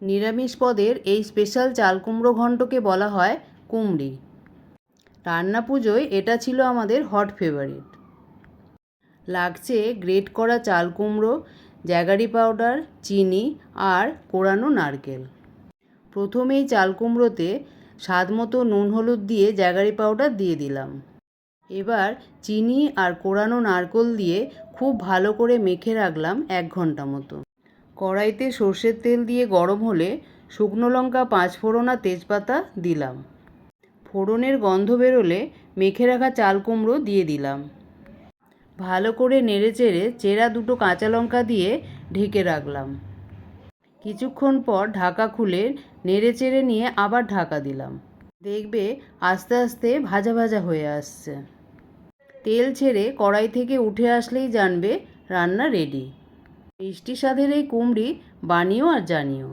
নিরামিষ পদের এই স্পেশাল চাল কুমড়ো ঘন্টকে বলা হয় কুমড়ি। রান্না পুজোয় এটা ছিল আমাদের হট ফেভারিট। লাগছে গ্রেট করা চাল কুমড়ো, জ্যাগারি পাউডার, চিনি আর কোড়ানো নারকেল। প্রথমেই চাল কুমড়োতে স্বাদ মতো নুন হলুদ দিয়ে জ্যাগারি পাউডার দিয়ে দিলাম। এবার চিনি আর কোড়ানো নারকেল দিয়ে খুব ভালো করে মেখে রাখলাম 1 ঘন্টা মতো। কড়াইতে সর্ষের তেল দিয়ে গরম হলে শুকনো লঙ্কা, 5 ফোড়ন আর তেজপাতা দিলাম। ফোড়নের গন্ধ বেরোলে মেখে রাখা চাল কুমড়ো দিয়ে দিলাম। ভালো করে নেড়েচেড়ে চেরা 2টো কাঁচা লঙ্কা দিয়ে ঢেকে রাখলাম। কিছুক্ষণ পর ঢাকা খুলে নেড়েচেড়ে নিয়ে আবার ঢাকা দিলাম। দেখবে আস্তে আস্তে ভাজা ভাজা হয়ে আসছে। তেল ছেড়ে কড়াই থেকে উঠে আসলেই জানবে রান্না রেডি। মিষ্টি স্বাদের এই কুমড়ি বানিও আর জানিও।